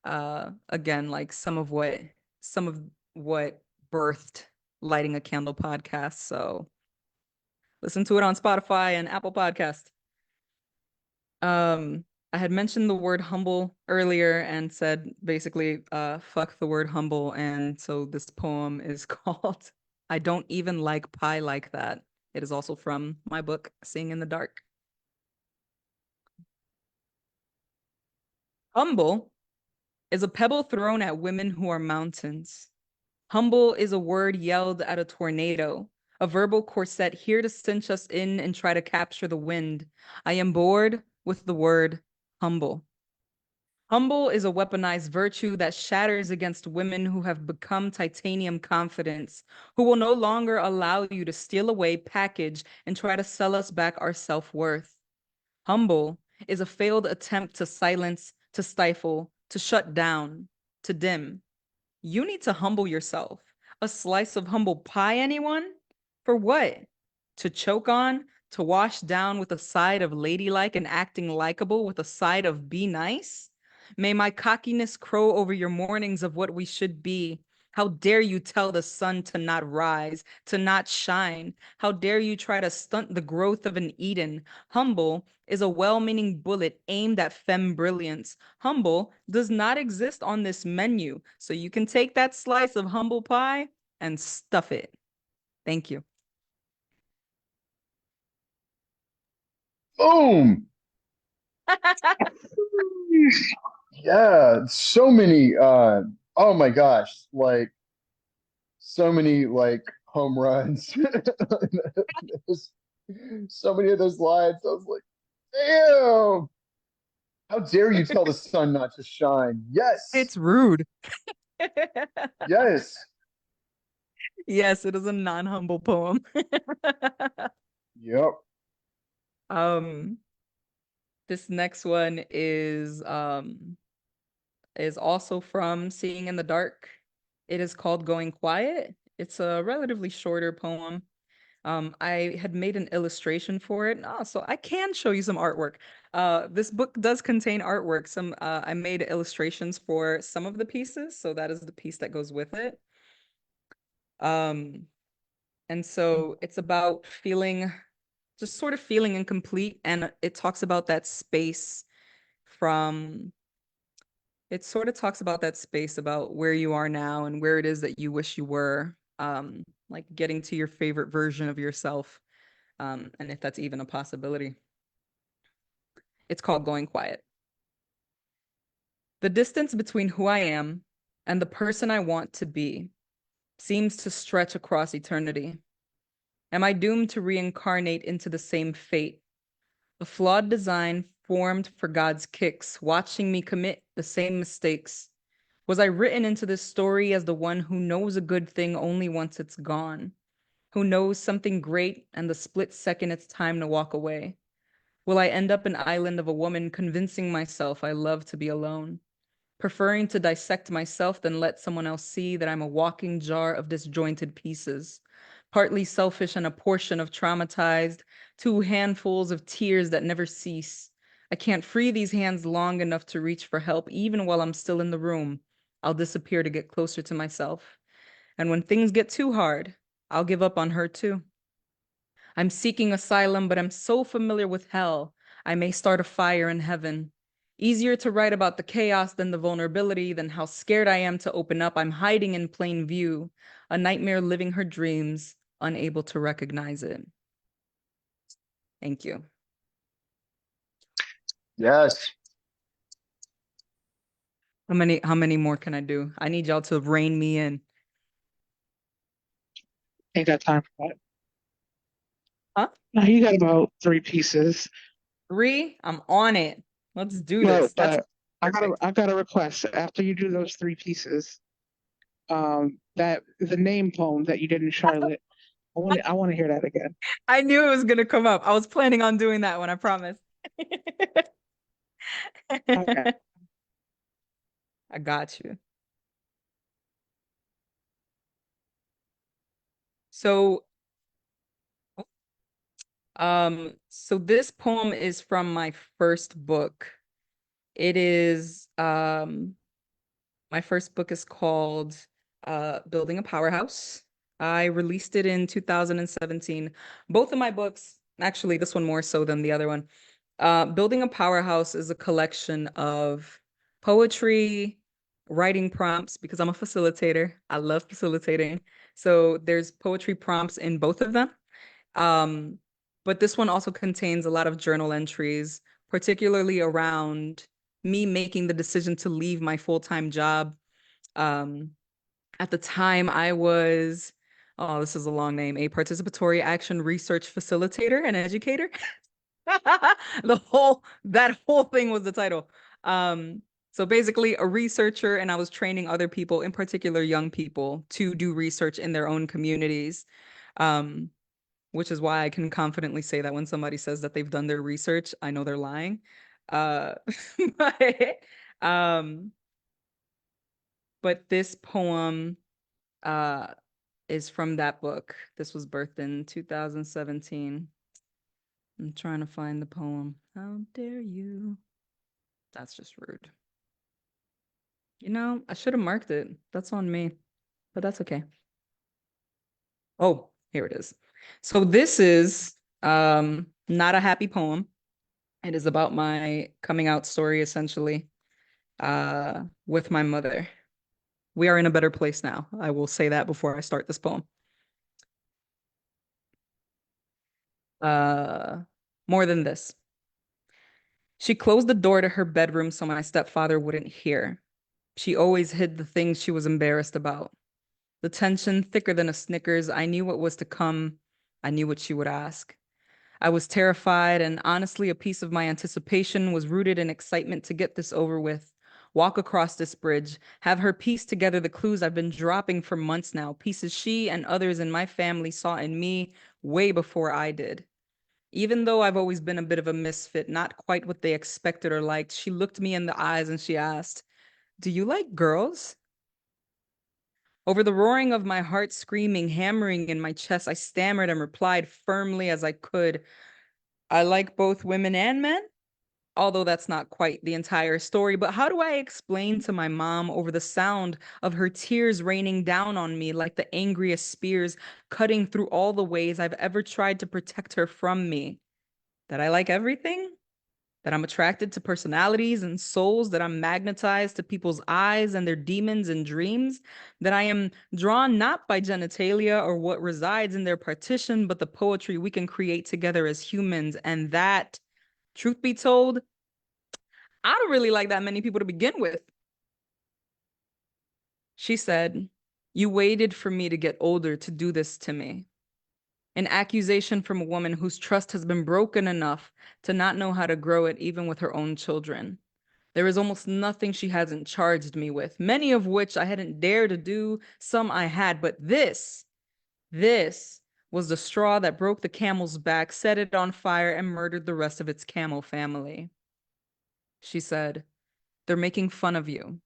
again, like some of what birthed Lighting a Candle podcast. So listen to it on Spotify and Apple Podcast. I had mentioned the word humble earlier and said basically fuck the word humble, and so this poem is called I Don't Even Like Pie Like That. It is also from my book Sing in the Dark. Humble is a pebble thrown at women who are mountains. Humble is a word yelled at a tornado, a verbal corset here to cinch us in and try to capture the wind. I am bored with the word humble. Humble is a weaponized virtue that shatters against women who have become titanium confidence, who will no longer allow you to steal away, package, and try to sell us back our self-worth. Humble is a failed attempt to silence, to stifle, to shut down, to dim. You need to humble yourself. A slice of humble pie, anyone? For what? To choke on? To wash down with a side of ladylike and acting likable with a side of be nice? May my cockiness crow over your mornings of what we should be. How dare you tell the sun to not rise, to not shine? How dare you try to stunt the growth of an Eden? Humble is a well-meaning bullet aimed at femme brilliance. Humble does not exist on this menu, so you can take that slice of humble pie and stuff it. Thank you. Boom! Yeah, so many oh my gosh, like so many like home runs. So many of those lines. I was like, damn. How dare you tell the sun not to shine? Yes. It's rude. Yes. Yes, it is a non-humble poem. Yep. Um, this next one is also from Seeing in the Dark. It is called Going Quiet. It's a relatively shorter poem. I had made an illustration for it. So I can show you some artwork. This book does contain artwork. I made illustrations for some of the pieces, so that is the piece that goes with it. And so it's about just sort of feeling incomplete, and it talks about that space from it sort of talks about that space about where you are now and where it is that you wish you were, like getting to your favorite version of yourself, and if that's even a possibility. It's called Going Quiet. The distance between who I am and the person I want to be seems to stretch across eternity. Am I doomed to reincarnate into the same fate? A flawed design formed for God's kicks, watching me commit the same mistakes. Was I written into this story as the one who knows a good thing only once it's gone? Who knows something great and the split second it's time to walk away? Will I end up an island of a woman convincing myself I love to be alone? Preferring to dissect myself than let someone else see that I'm a walking jar of disjointed pieces, partly selfish and a portion of traumatized, two handfuls of tears that never cease. I can't free these hands long enough to reach for help, even while I'm still in the room. I'll disappear to get closer to myself. And when things get too hard, I'll give up on her too. I'm seeking asylum, but I'm so familiar with hell, I may start a fire in heaven. Easier to write about the chaos than the vulnerability, than how scared I am to open up. I'm hiding in plain view, a nightmare living her dreams, unable to recognize it. Thank you. Yes. How many more can I do? I need y'all to rein me in. Ain't got time for that. Huh? Now you got about 3 pieces. 3? I'm on it. Let's do Well, this. That's but I got a request. After you do those 3 pieces, that the name poem that you did in Charlotte, I want to hear that again. I knew it was gonna come up. I was planning on doing that one, I promise. Okay. I got you. So, so this poem is from my first book. It is, my first book is called Building a Powerhouse. I released it in 2017. Both of my books, actually, this one more so than the other one. Building a Powerhouse is a collection of poetry, writing prompts, because I'm a facilitator. I love facilitating. So there's poetry prompts in both of them. But this one also contains a lot of journal entries, particularly around me making the decision to leave my full-time job. At the time, I was, oh, this is a long name, a participatory action research facilitator and educator. That whole thing was the title. So basically a researcher, and I was training other people, in particular young people, to do research in their own communities. Which is why I can confidently say that when somebody says that they've done their research, I know they're lying. But, um, but this poem is from that book. This was birthed in 2017. I'm trying to find the poem. How dare you? That's just rude. You know, I should have marked it. That's on me, but that's okay. Oh, here it is. So this is not a happy poem. It is about my coming out story, essentially, with my mother. We are in a better place now. I will say that before I start this poem. More than this. She closed the door to her bedroom so my stepfather wouldn't hear. She always hid the things she was embarrassed about. The tension thicker than a Snickers. I knew what was to come. I knew what she would ask. I was terrified, and honestly, a piece of my anticipation was rooted in excitement to get this over with. Walk across this bridge, have her piece together the clues I've been dropping for months now, pieces she and others in my family saw in me way before I did. Even though I've always been a bit of a misfit, not quite what they expected or liked, she looked me in the eyes and she asked, "Do you like girls?" Over the roaring of my heart screaming, hammering in my chest, I stammered and replied firmly as I could, "I like both women and men." Although that's not quite the entire story, but how do I explain to my mom over the sound of her tears raining down on me like the angriest spears cutting through all the ways I've ever tried to protect her from me? That I like everything? That I'm attracted to personalities and souls, that I'm magnetized to people's eyes and their demons and dreams, that I am drawn not by genitalia or what resides in their partition, but the poetry we can create together as humans, and that, truth be told, I don't really like that many people to begin with. She said, "You waited for me to get older to do this to me." An accusation from a woman whose trust has been broken enough to not know how to grow it even with her own children. There is almost nothing she hasn't charged me with, many of which I hadn't dared to do, some I had, but this was the straw that broke the camel's back, set it on fire, and murdered the rest of its camel family. She said, "They're making fun of you.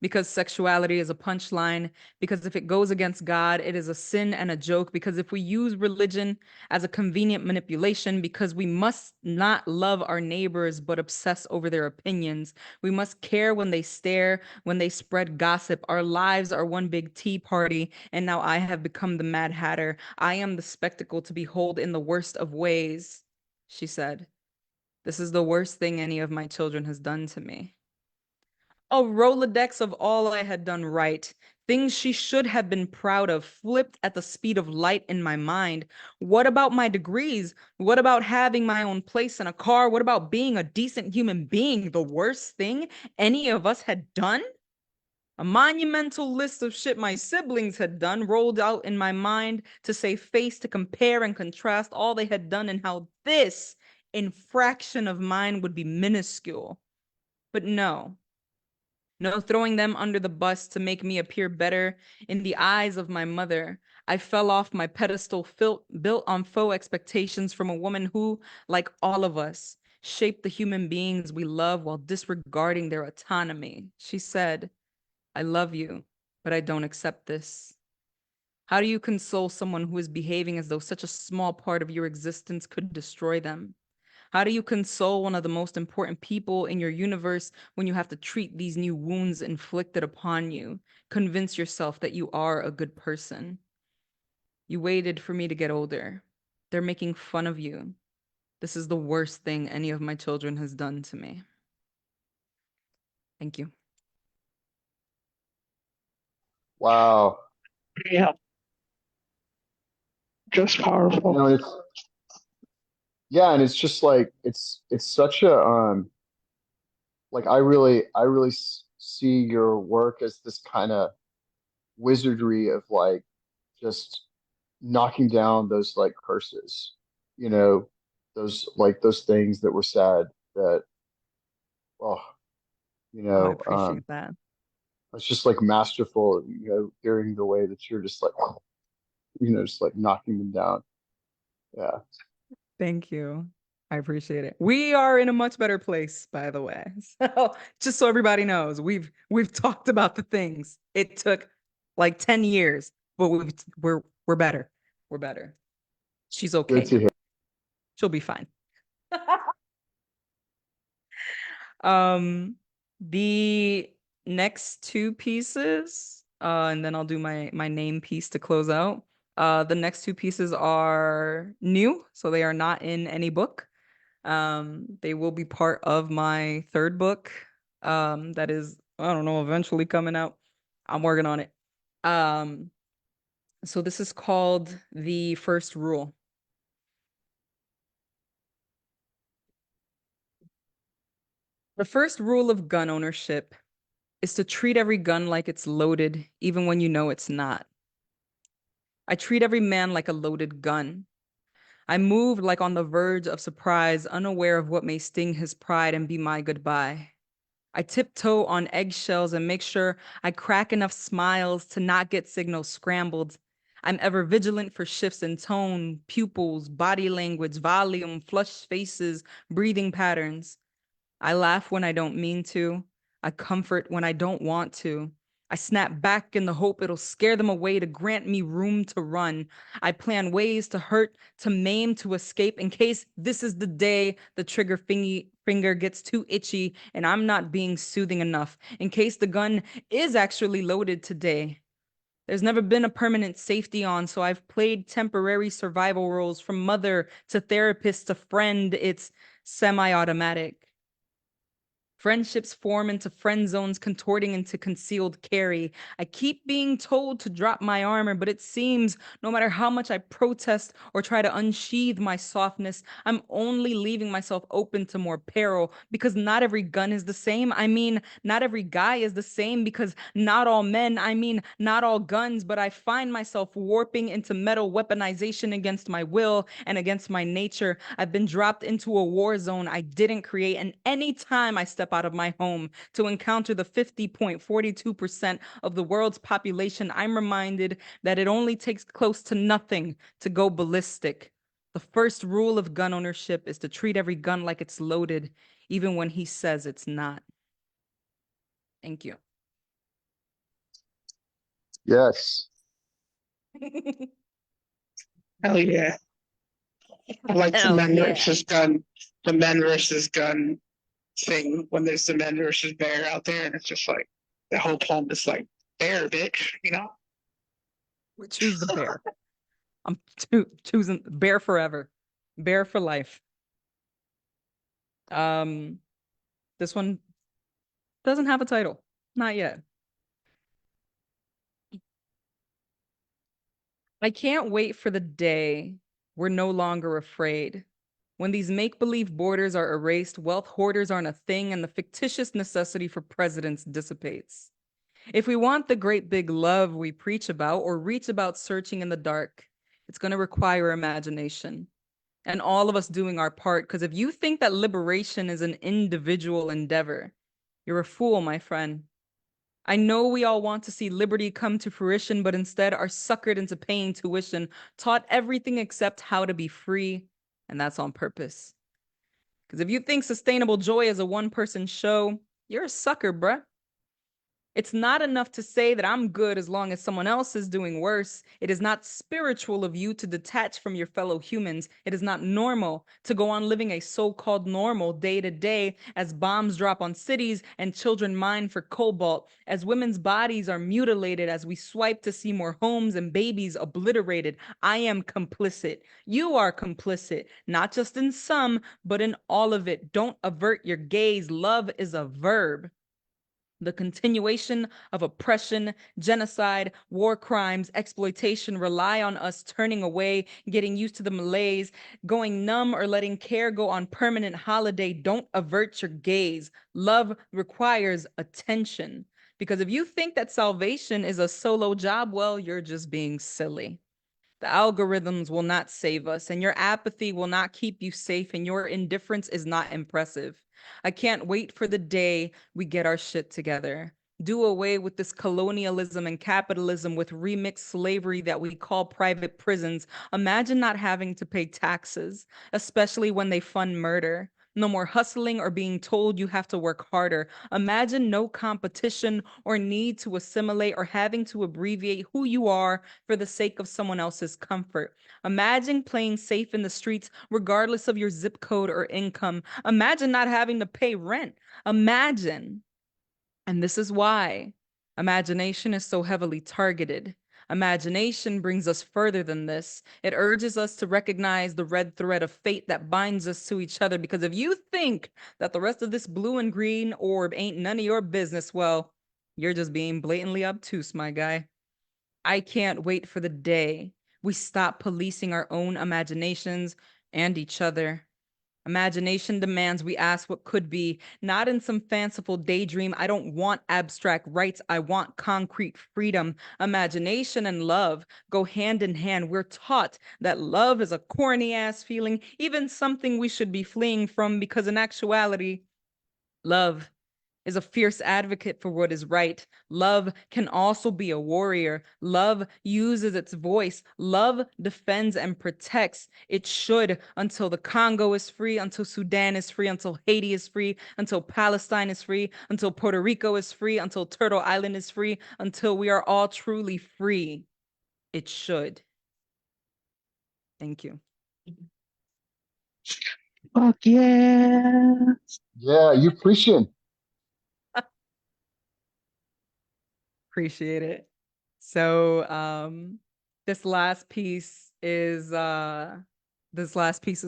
Because sexuality is a punchline, because if it goes against God, it is a sin and a joke, because if we use religion as a convenient manipulation, because we must not love our neighbors but obsess over their opinions. We must care when they stare, when they spread gossip. Our lives are one big tea party, and now I have become the Mad Hatter. I am the spectacle to behold in the worst of ways." She said, "This is the worst thing any of my children has done to me." A Rolodex of all I had done right, things she should have been proud of, flipped at the speed of light in my mind. What about my degrees? What about having my own place in a car? What about being a decent human being? The worst thing any of us had done? A monumental list of shit my siblings had done rolled out in my mind to save face, to compare and contrast all they had done and how this infraction of mine would be minuscule. But no. No throwing them under the bus to make me appear better in the eyes of my mother. I fell off my pedestal built on faux expectations from a woman who, like all of us, shaped the human beings we love while disregarding their autonomy. She said, "I love you, but I don't accept this." How do you console someone who is behaving as though such a small part of your existence could destroy them? How do you console one of the most important people in your universe when you have to treat these new wounds inflicted upon you? Convince yourself that you are a good person. You waited for me to get older. They're making fun of you. This is the worst thing any of my children has done to me. Thank you. Wow. Yeah, just powerful. You know, it's yeah, and it's just like it's such a like I really see your work as this kind of wizardry of like just knocking down those like curses, you know, those like those things that were said that oh, you Oh, I know, appreciate that. it's just like masterful, you know, hearing the way that you're just like, you know, just like knocking them down. Yeah. Thank you. I appreciate it. We are in a much better place, by the way. So just so everybody knows, we've talked about the things. It took like 10 years, but we're better. We're better. She's Good okay. to hear. She'll be fine. Um, the next two pieces, and then I'll do my name piece to close out. The next two pieces are new, so they are not in any book. They will be part of my third book. That is, I don't know, eventually coming out. I'm working on it. Um, so this is called The First Rule. The first rule of gun ownership is to treat every gun like it's loaded, even when you know it's not. I treat every man like a loaded gun. I moved like on the verge of surprise, unaware of what may sting his pride and be my goodbye. I tiptoe on eggshells and make sure I crack enough smiles to not get signals scrambled. I'm ever vigilant for shifts in tone, pupils, body language, volume, flushed faces, breathing patterns. I laugh when I don't mean to. I comfort when I don't want to. I snap back in the hope it'll scare them away to grant me room to run. I plan ways to hurt, to maim, to escape in case this is the day the trigger finger gets too itchy and I'm not being soothing enough. In case the gun is actually loaded today. There's never been a permanent safety on, so I've played temporary survival roles from mother to therapist to friend. It's semi-automatic. Friendships form into friend zones, contorting into concealed carry. I keep being told to drop my armor, but it seems no matter how much I protest or try to unsheathe my softness, I'm only leaving myself open to more peril because not every gun is the same. I mean, not every guy is the same because not all men, I mean, not all guns, but I find myself warping into metal weaponization against my will and against my nature. I've been dropped into a war zone I didn't create, and any time I step out of my home to encounter the 50.42% of the world's population, I'm reminded that it only takes close to nothing to go ballistic. The first rule of gun ownership is to treat every gun like it's loaded, even when he says it's not. Thank you. Yes. Hell yeah. I like the Hell men yeah. versus gun, the men versus gun thing when there's the men versus bear out there, and it's just like the whole poem is like bear, bitch, you know? We choose the bear. I'm choosing bear forever. Bear for life. This one doesn't have a title. Not yet. I can't wait for the day we're no longer afraid. When these make-believe borders are erased, wealth hoarders aren't a thing, and the fictitious necessity for presidents dissipates. If we want the great big love we preach about or reach about searching in the dark, it's going to require imagination and all of us doing our part. Because if you think that liberation is an individual endeavor, you're a fool, my friend. I know we all want to see liberty come to fruition, but instead are suckered into paying tuition, taught everything except how to be free, and that's on purpose. Because if you think sustainable joy is a one-person show, you're a sucker, bruh. It's not enough to say that I'm good as long as someone else is doing worse. It is not spiritual of you to detach from your fellow humans. It is not normal to go on living a so-called normal day to day as bombs drop on cities and children mine for cobalt, as women's bodies are mutilated, as we swipe to see more homes and babies obliterated. I am complicit. You are complicit, not just in some, but in all of it. Don't avert your gaze. Love is a verb. The continuation of oppression, genocide, war crimes, exploitation rely on us turning away, getting used to the malaise, going numb, or letting care go on permanent holiday. Don't avert your gaze. Love requires attention. Because if you think that salvation is a solo job, well, you're just being silly. The algorithms will not save us, and your apathy will not keep you safe, and your indifference is not impressive. I can't wait for the day we get our shit together. Do away with this colonialism and capitalism with remixed slavery that we call private prisons. Imagine not having to pay taxes, especially when they fund murder. No more hustling or being told you have to work harder. Imagine no competition or need to assimilate or having to abbreviate who you are for the sake of someone else's comfort. Imagine playing safe in the streets regardless of your zip code or income. Imagine not having to pay rent. Imagine. And this is why imagination is so heavily targeted. Imagination brings us further than this. It urges us to recognize the red thread of fate that binds us to each other. Because if you think that the rest of this blue and green orb ain't none of your business, well, you're just being blatantly obtuse, my guy. I can't wait for the day we stop policing our own imaginations and each other. Imagination demands we ask what could be, not in some fanciful daydream. I don't want abstract rights. I want concrete freedom. Imagination and love go hand in hand. We're taught that love is a corny ass feeling, even something we should be fleeing from, because in actuality, love is a fierce advocate for what is right. Love can also be a warrior. Love uses its voice. Love defends and protects. It should, until the Congo is free, until Sudan is free, until Haiti is free, until Palestine is free, until Puerto Rico is free, until Turtle Island is free, until we are all truly free. It should. Thank you. Fuck yeah. Yeah, you preaching. Appreciate it. So this last piece is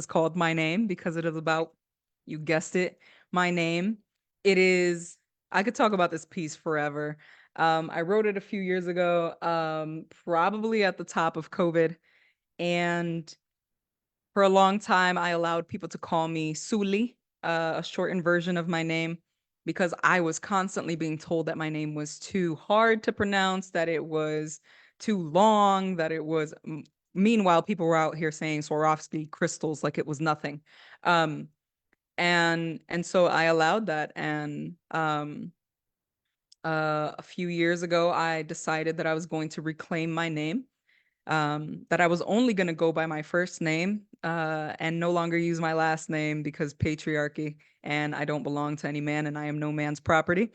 called My Name, because it is about, you guessed it, my name. It is, I could talk about this piece forever. I wrote it a few years ago, probably at the top of COVID, and for a long time I allowed people to call me Suli, a shortened version of my name, because I was constantly being told that my name was too hard to pronounce, that it was too long, that it was. Meanwhile, people were out here saying Swarovski crystals like it was nothing. And so I allowed that. And a few years ago, I decided that I was going to reclaim my name, that I was only going to go by my first name, and no longer use my last name, because patriarchy, and I don't belong to any man, and I am no man's property.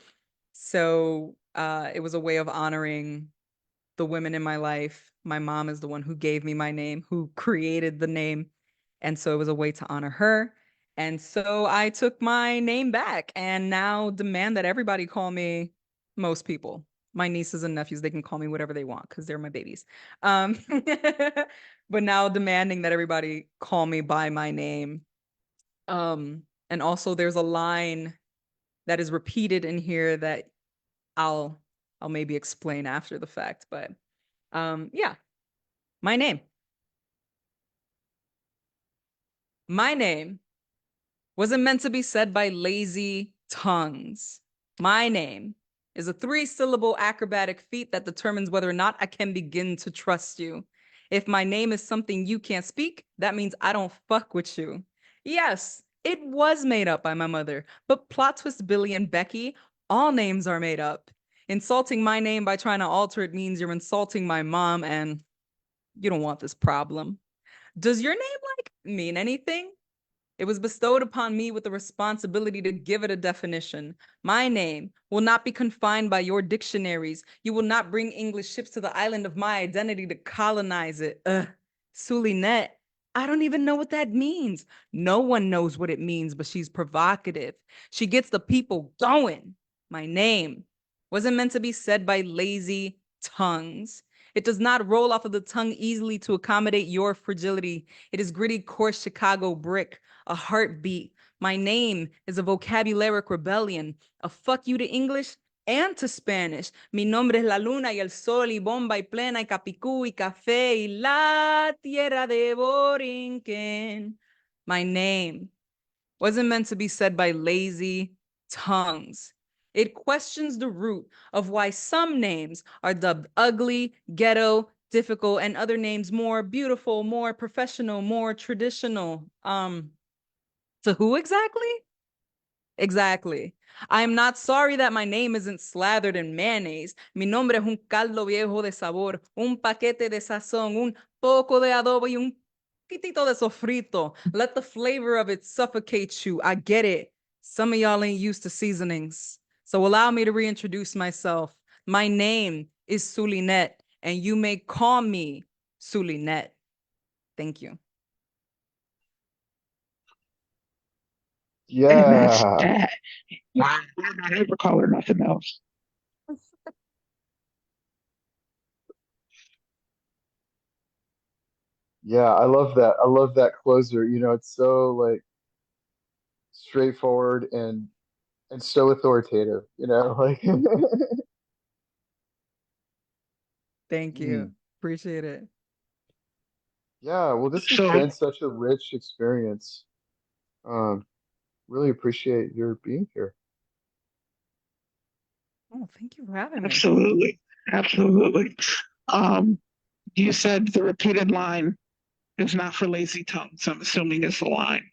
So it was a way of honoring the women in my life. My mom is the one who gave me my name, who created the name. And so it was a way to honor her. And so I took my name back and now demand that everybody call me, most people, my nieces and nephews, they can call me whatever they want because they're my babies. But now demanding that everybody call me by my name. And also there's a line that is repeated in here that I'll maybe explain after the fact, but yeah, my name. My name wasn't meant to be said by lazy tongues. My name is a 3-syllable acrobatic feat that determines whether or not I can begin to trust you. If my name is something you can't speak, that means I don't fuck with you. Yes, it was made up by my mother, but plot twist Billy and Becky, all names are made up. Insulting my name by trying to alter it means you're insulting my mom, and you don't want this problem. Does your name mean anything? It was bestowed upon me with the responsibility to give it a definition. My name will not be confined by your dictionaries. You will not bring English ships to the island of my identity to colonize it. Zulynette, I don't even know what that means. No one knows what it means, but she's provocative. She gets the people going. My name wasn't meant to be said by lazy tongues. It does not roll off of the tongue easily to accommodate your fragility. It is gritty, coarse Chicago brick, a heartbeat. My name is a vocabularic rebellion, a fuck you to English and to Spanish. Mi nombre es la luna y el sol y bomba y plena y capicú y café y la tierra de Borinquen. My name wasn't meant to be said by lazy tongues. It questions the root of why some names are dubbed ugly, ghetto, difficult, and other names more beautiful, more professional, more traditional. To who exactly? Exactly. I am not sorry that my name isn't slathered in mayonnaise. Mi nombre es un caldo viejo de sabor, un paquete de sazón, un poco de adobo y un poquitito de sofrito. Let the flavor of it suffocate you. I get it. Some of y'all ain't used to seasonings. So allow me to reintroduce myself. My name is Zulynette, and you may call me Zulynette. Thank you. And that's Yeah. that. We're not ever call her nothing else. Yeah, I love that. I love that closer. You know, it's so like straightforward and so authoritative, you know, like Thank you. Mm. Appreciate it. Yeah, well, this has So been such a rich experience. Um, really appreciate your being here. Oh, thank you for having me. Absolutely. Absolutely. Um, you said the repeated line is not for lazy tongues. I'm assuming it's a line,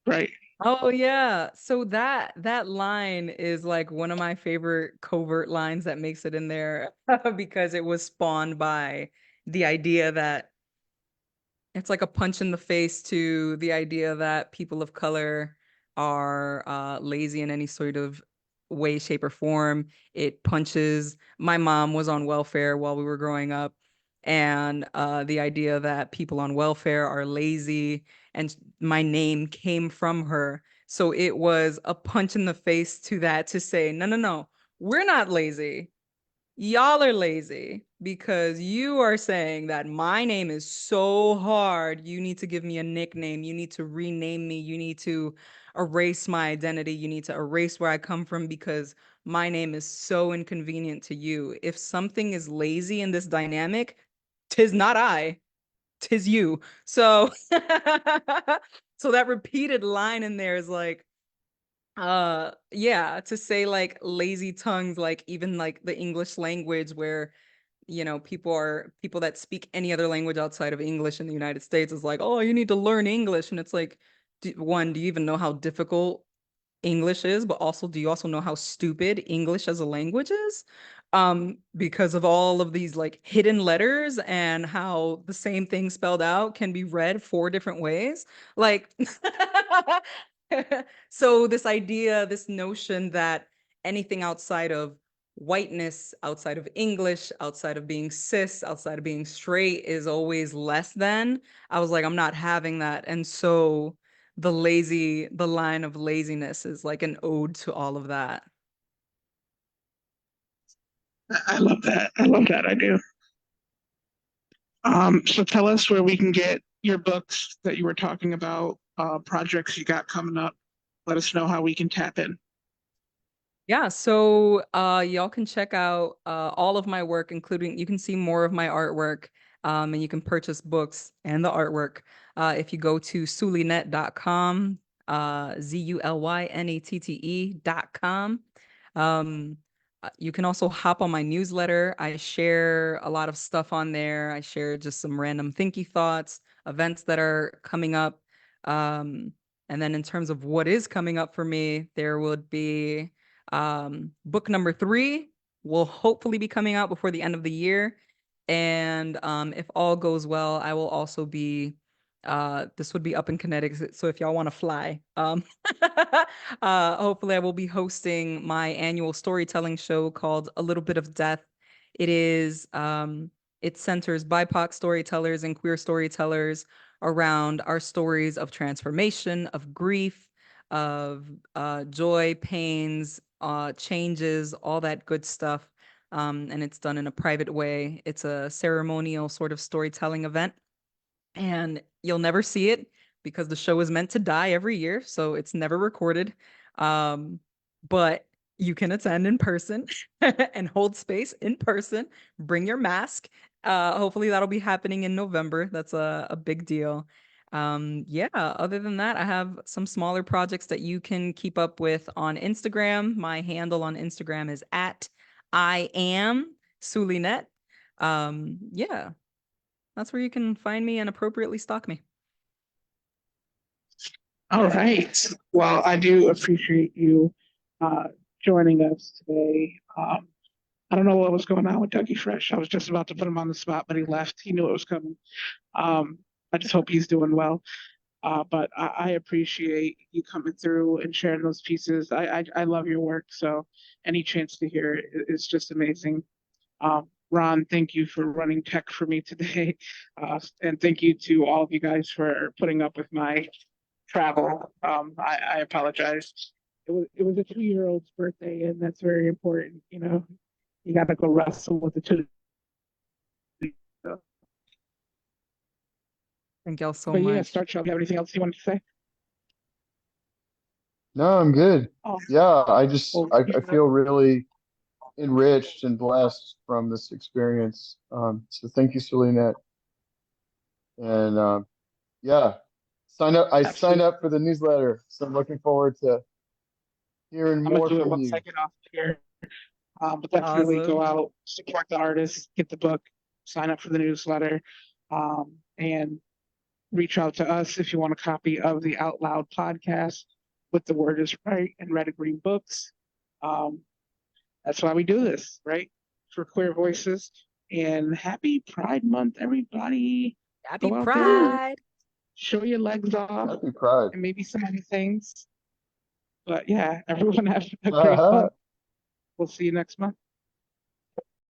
right? Oh yeah. So that line is like one of my favorite covert lines that makes it in there because it was spawned by the idea that it's like a punch in the face to the idea that people of color are lazy in any sort of way, shape, or form. It punches. My mom was on welfare while we were growing up, and the idea that people on welfare are lazy, and my name came from her. So it was a punch in the face to that to say, no, no, no, we're not lazy. Y'all are lazy because you are saying that my name is so hard. You need to give me a nickname. You need to rename me. You need to erase my identity. You need to erase where I come from because my name is so inconvenient to you. If something is lazy in this dynamic, tis not I, tis you. So, so that repeated line in there is like, yeah, to say like lazy tongues, like even like the English language where people that speak any other language outside of English in the United States is like, oh, you need to learn English. And it's like, one, do you even know how difficult English is? But also, do you also know how stupid English as a language is? Because of all of these like hidden letters and how the same thing spelled out can be read four different ways. Like, so this idea, this notion that anything outside of whiteness, outside of English, outside of being cis, outside of being straight is always less than. I was like, I'm not having that. And so the line of laziness is like an ode to all of that. I love that. I love that. I do. So tell us where we can get your books that you were talking about, projects you got coming up. Let us know how we can tap in. Yeah, so y'all can check out all of my work, including you can see more of my artwork, and you can purchase books and the artwork if you go to zulynette.com, Zulynette.com. You can also hop on my newsletter. I share a lot of stuff on there. I share just some random thinky thoughts, events that are coming up. Um, and then in terms of what is coming up for me, there would be book number 3 will hopefully be coming out before the end of the year. And if all goes well, I will also be this would be up in Connecticut. So if y'all want to fly, hopefully I will be hosting my annual storytelling show called A Little Bit of Death. It is it centers BIPOC storytellers and queer storytellers around our stories of transformation, of grief, of joy, pains, changes, all that good stuff. And it's done in a private way. It's a ceremonial sort of storytelling event, and you'll never see it because the show is meant to die every year, so it's never recorded. Um, but you can attend in person and hold space in person. Bring your mask. Hopefully that'll be happening in November. That's a big deal. Yeah, other than that, I have some smaller projects that you can keep up with on Instagram. My handle on Instagram is at I am Zulynette. Yeah, that's where you can find me and appropriately stalk me. All right. Well, I do appreciate you uh, joining us today. I don't know what was going on with Dougie Fresh. I was just about to put him on the spot, but he left. He knew it was coming. Um, I just hope he's doing well. But I appreciate you coming through and sharing those pieces. I love your work, so any chance to hear it is just amazing. Ron, thank you for running tech for me today, and thank you to all of you guys for putting up with my travel. I apologize. It was a 2-year-old's birthday, and that's very important. You know, you got to go wrestle with the two. So, Thank y'all so but yeah, much. Starchild, you have anything else you want to say? No, I'm good. Oh, Yeah, I just well, I feel really enriched and blessed from this experience. So thank you, Selena. And yeah, Signed up. I signed Absolutely. up for the newsletter, so I'm looking forward to hearing I'm gonna more do it from once I you. get off here. But definitely go Awesome. out, support the artists, get the book, sign up for the newsletter, and reach out to us if you want a copy of the Out Loud podcast with The Word is Right and Red and Green Books. That's why we do this, right? For queer voices. And happy Pride Month, everybody. Happy Go out there, Pride. show your legs off, Happy Pride. and maybe some other things. But yeah, everyone have a great month. We'll see you next month.